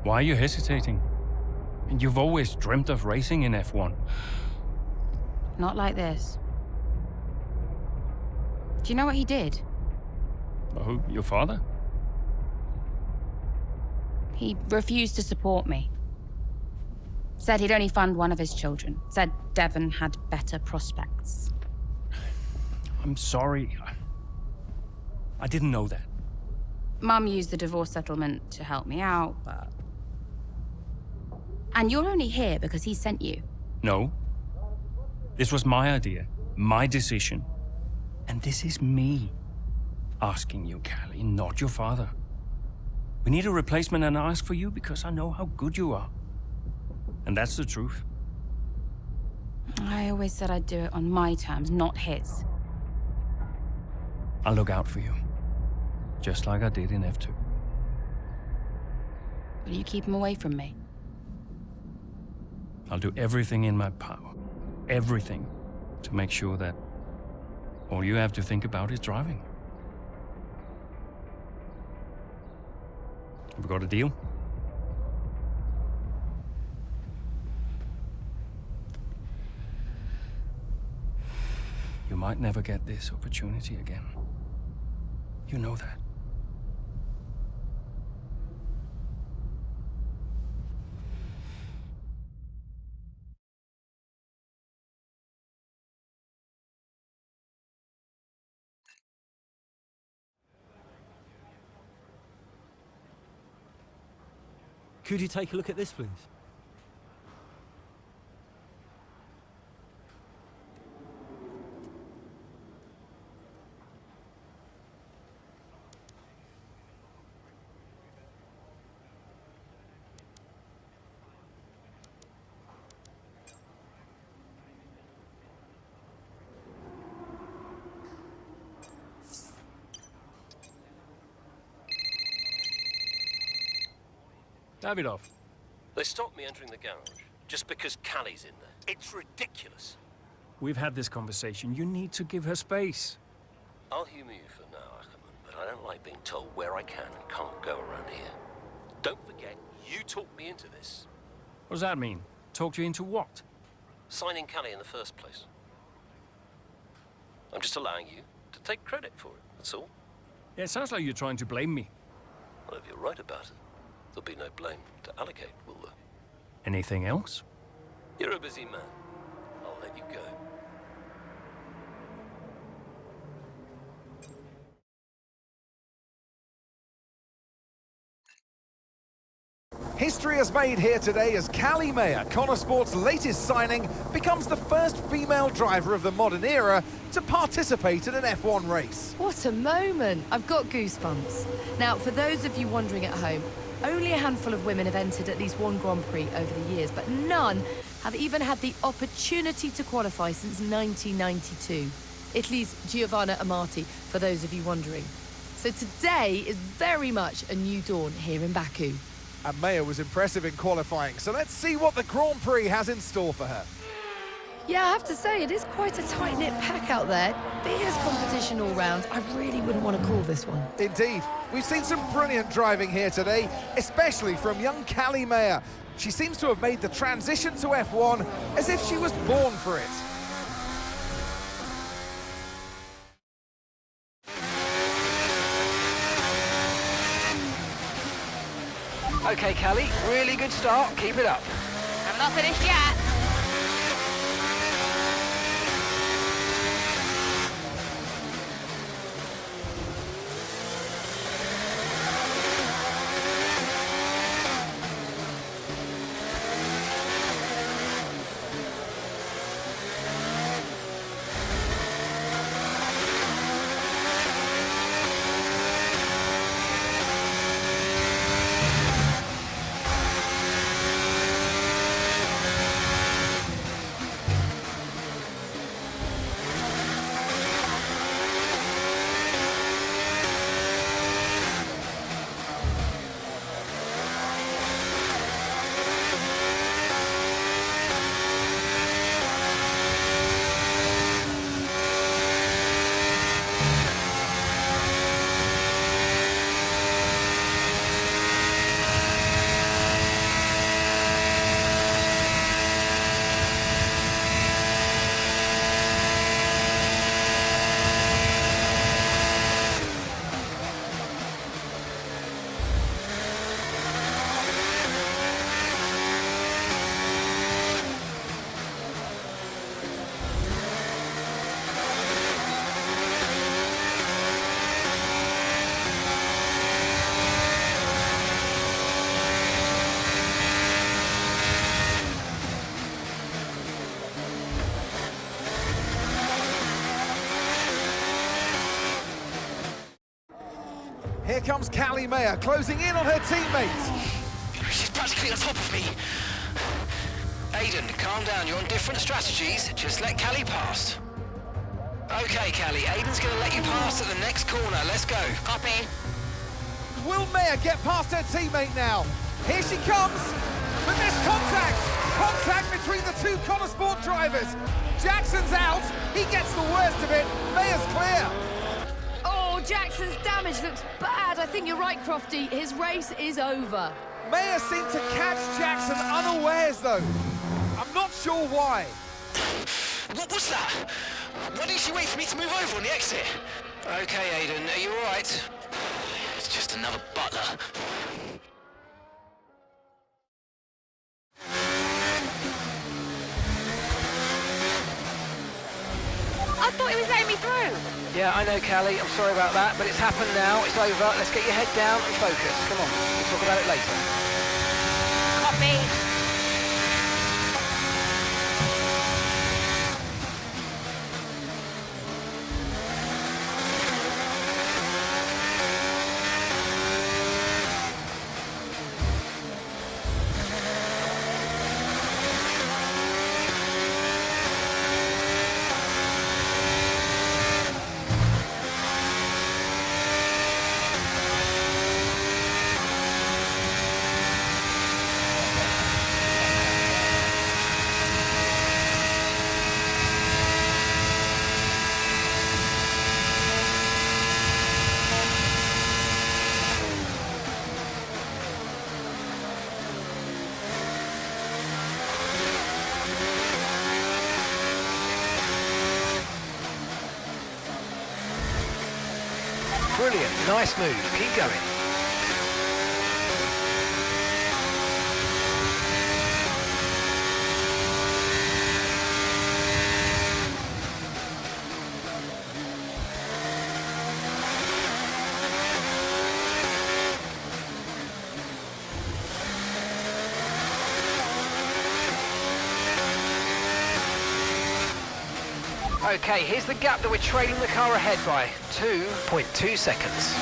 Why are you hesitating? And you've always dreamt of racing in F1. Not like this. Do you know what he did? Oh, your father? He refused to support me. Said he'd only fund one of his children. Said Devon had better prospects. I'm sorry. I didn't know that. Mum used the divorce settlement to help me out, but... And you're only here because he sent you. No. This was my idea, my decision. And this is me asking you, Callie, not your father. We need a replacement, and I ask for you because I know how good you are. And that's the truth. I always said I'd do it on my terms, not his. I'll look out for you. Just like I did in F2. Will you keep him away from me? I'll do everything in my power. Everything. To make sure that all you have to think about is driving. Have we got a deal? You might never get this opportunity again. You know that. Could you take a look at this, please? Davidoff. They stopped me entering the garage just because Callie's in there. It's ridiculous. We've had this conversation. You need to give her space. I'll humor you for now, Ackerman, but I don't like being told where I can and can't go around here. Don't forget, you talked me into this. What does that mean? Talked you into what? Signing Callie in the first place. I'm just allowing you to take credit for it, that's all. Yeah, it sounds like you're trying to blame me. Well, if you're right about it, there'll be no blame to allocate, will there? Anything else? You're a busy man. I'll let you go. History is made here today as Callie Mayer, Connor Sport's latest signing, becomes the first female driver of the modern era to participate in an F1 race. What a moment! I've got goosebumps. Now, for those of you wondering at home, only a handful of women have entered at least one Grand Prix over the years, but none have even had the opportunity to qualify since 1992. Italy's Giovanna Amati, for those of you wondering. So today is very much a new dawn here in Baku. And Mayer was impressive in qualifying, so let's see what the Grand Prix has in store for her. Yeah, I have to say, it is quite a tight-knit pack out there. Fierce competition all round. I really wouldn't want to call this one. Indeed. We've seen some brilliant driving here today, especially from young Callie Mayer. She seems to have made the transition to F1 as if she was born for it. Okay, Callie, really good start. Keep it up. I'm not finished yet. comes Callie Mayer, closing in on her teammate. She's practically on top of me. Aiden, calm down. You're on different strategies. Just let Callie pass. Okay, Callie. Aiden's going to let you pass at the next corner. Let's go. Copy. Will Mayer get past her teammate now? Here she comes, but there's contact! Contact between the two Connor Sport drivers. Jackson's out, he gets the worst of it, Mayer's clear. Oh, Jackson's damage looks bad. I think you're right, Crofty. His race is over. Mayer seemed to catch Jackson unawares though. I'm not sure why. What was that? Why didn't she wait for me to move over on the exit? Okay, Aiden. Are you all right? It's just another butler. I thought he was letting me through. Yeah, I know, Callie. I'm sorry about that, but it's happened now. It's over. Let's get your head down and focus. Come on. We'll talk about it later. Copy. Brilliant. Nice move. Keep going. Okay, here's the gap that we're trailing the car ahead by. 2.2 seconds.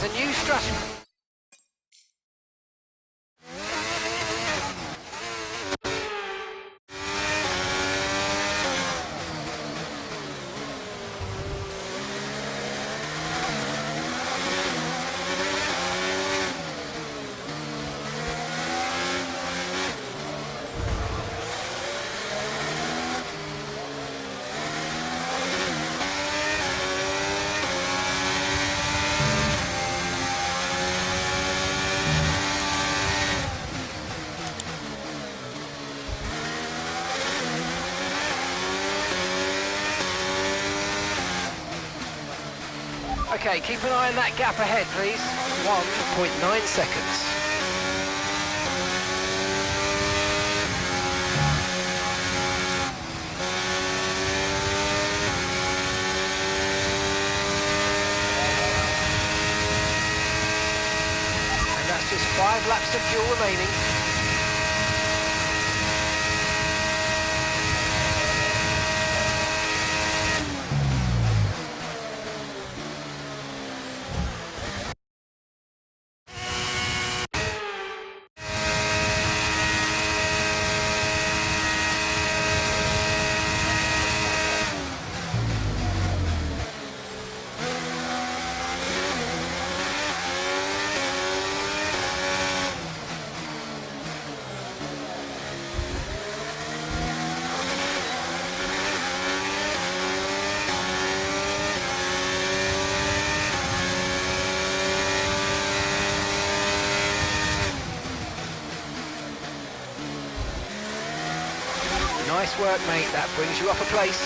There's a new strategy. Okay, keep an eye on that gap ahead, please. 1.9 seconds. And that's just 5 laps of fuel remaining. Nice work, mate. That brings you up a place.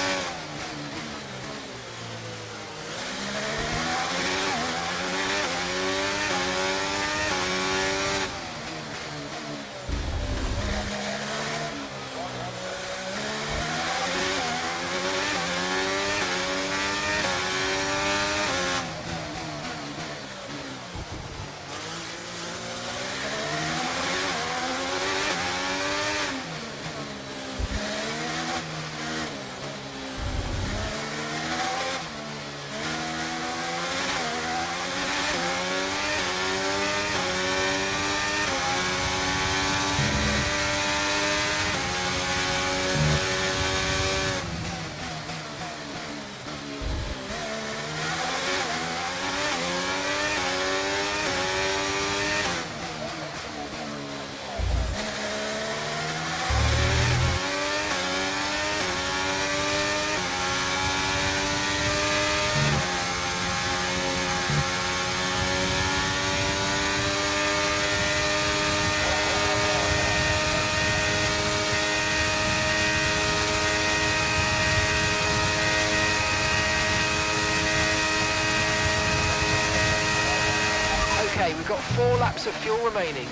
Okay, we've got 4 laps of fuel remaining.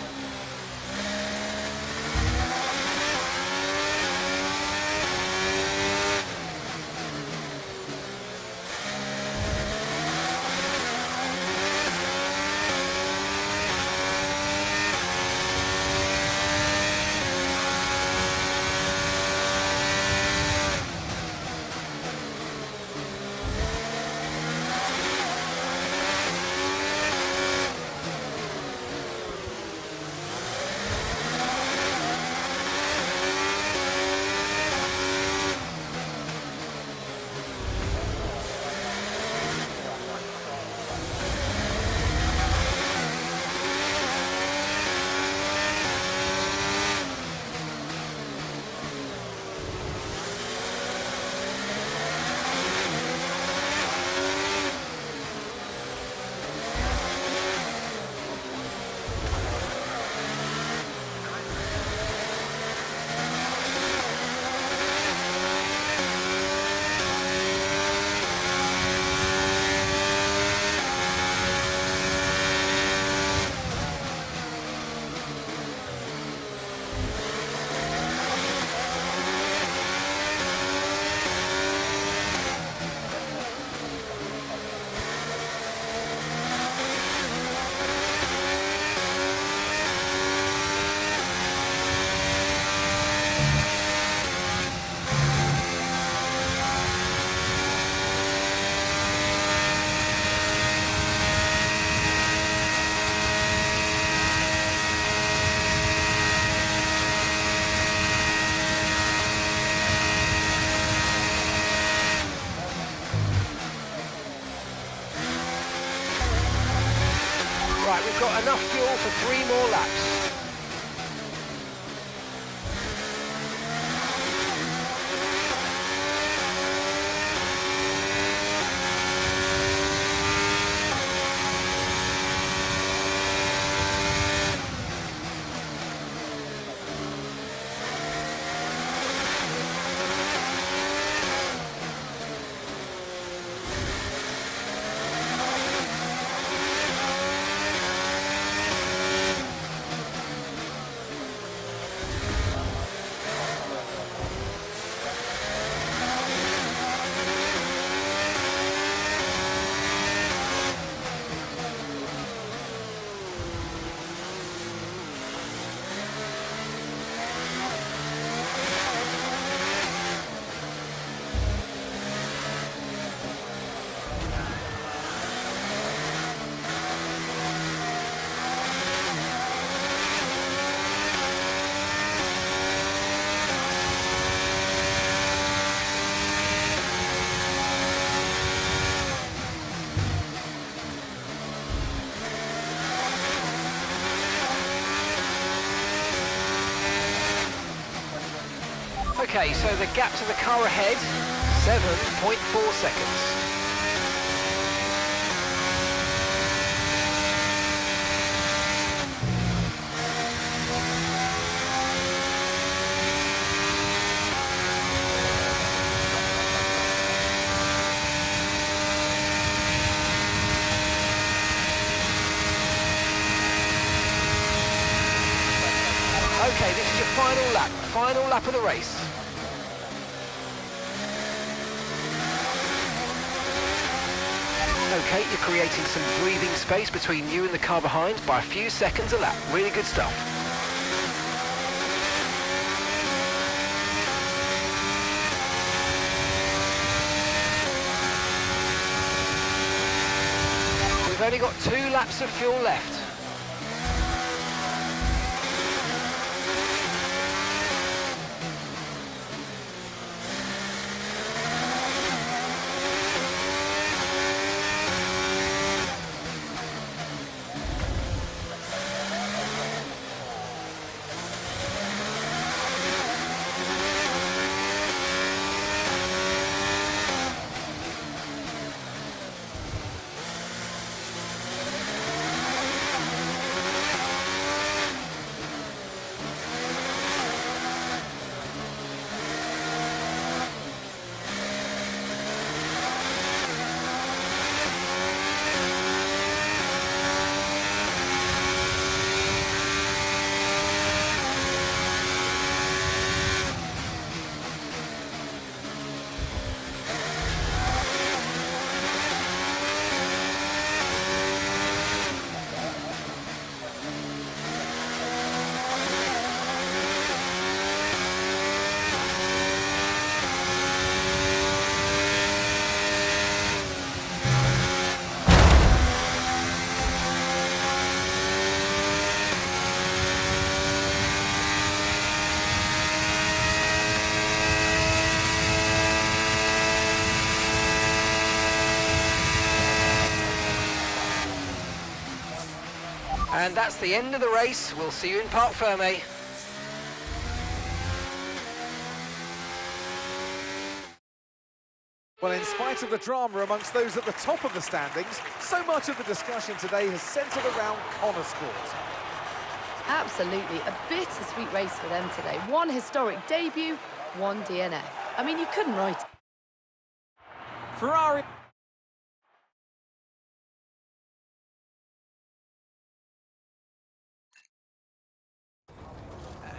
Right, we've got enough fuel for 3 more laps. Okay, so the gap to the car ahead, 7.4 seconds. Okay, this is your final lap of the race. Okay, you're creating some breathing space between you and the car behind by a few seconds a lap. Really good stuff. We've only got 2 laps of fuel left. And that's the end of the race. We'll see you in Parc Fermé. Well, in spite of the drama amongst those at the top of the standings, so much of the discussion today has centred around Connor Sport. Absolutely, a bittersweet race for them today. One historic debut, one DNF. I mean, you couldn't write it. Ferrari.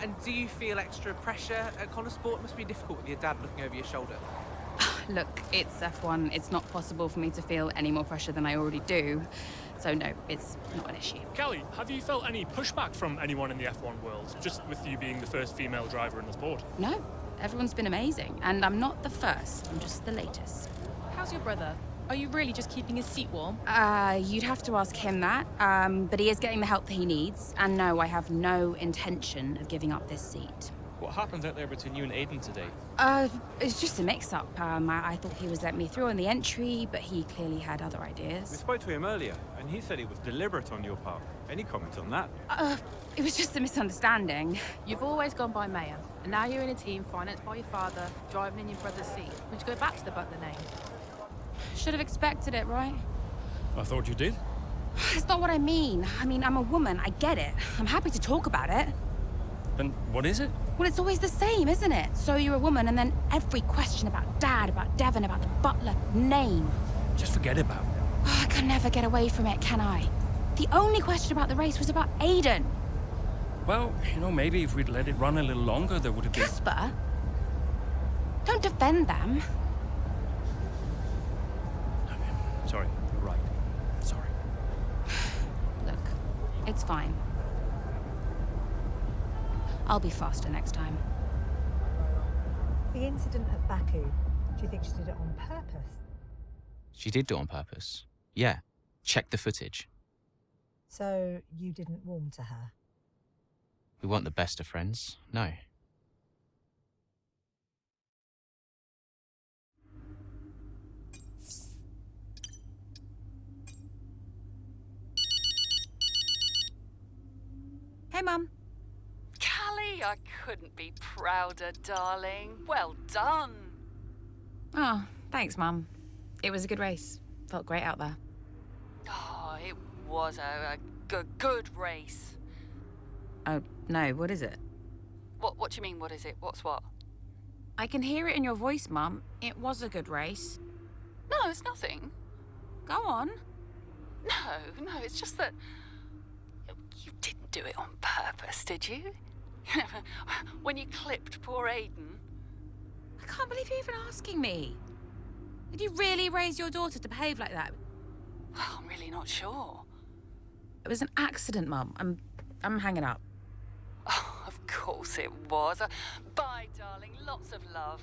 And do you feel extra pressure at Connor Sport? It must be difficult with your dad looking over your shoulder. Look, it's F1. It's not possible for me to feel any more pressure than I already do. So no, it's not an issue. Callie, have you felt any pushback from anyone in the F1 world, just with you being the first female driver in the sport? No, everyone's been amazing. And I'm not the first, I'm just the latest. How's your brother? Are you really just keeping his seat warm? You'd have to ask him that. But he is getting the help that he needs. And no, I have no intention of giving up this seat. What happened out there between you and Aiden today? It's just a mix-up. I thought he was letting me through on the entry, but he clearly had other We ideas. spoke to him earlier, and he said it was deliberate on your part. Any comment on that? It was just a misunderstanding. You've always gone by Mayor, and now you're in a team financed by your father, driving in your brother's seat. Would you go back to the Butler name? Should have expected it, right? I thought you did. That's not what I mean. I mean, I'm a woman, I get it. I'm happy to talk about it. Then what is it? Well, it's always the same, isn't it? So you're a woman, and then every question about Dad, about Devon, about the Butler name. Just forget about it. Oh, I can never get away from it, can I? The only question about the race was about Aiden. Well, maybe if we'd let it run a little longer, there would have been... Casper? Don't defend them. Sorry, you're right. Sorry. Look, it's fine. I'll be faster next time. The incident at Baku, do you think she did it on purpose? She did do it on purpose. Yeah. Check the footage. So you didn't warm to her? We weren't the best of friends, no. Hey, Mum. Callie, I couldn't be prouder, darling. Well done. Oh, thanks, Mum. It was a good race. Felt great out there. Oh, it was a good race. Oh, no, what is it? What do you mean, what is it? What's what? I can hear it in your voice, Mum. It was a good race. No, it's nothing. Go on. No, it's just that you didn't do it on purpose, did you? When you clipped poor Aiden. I can't believe you're even asking me. Did you really raise your daughter to behave like that? Well, I'm really not sure. It was an accident, Mum. I'm hanging up. Oh, of course it was. Bye, darling. Lots of love.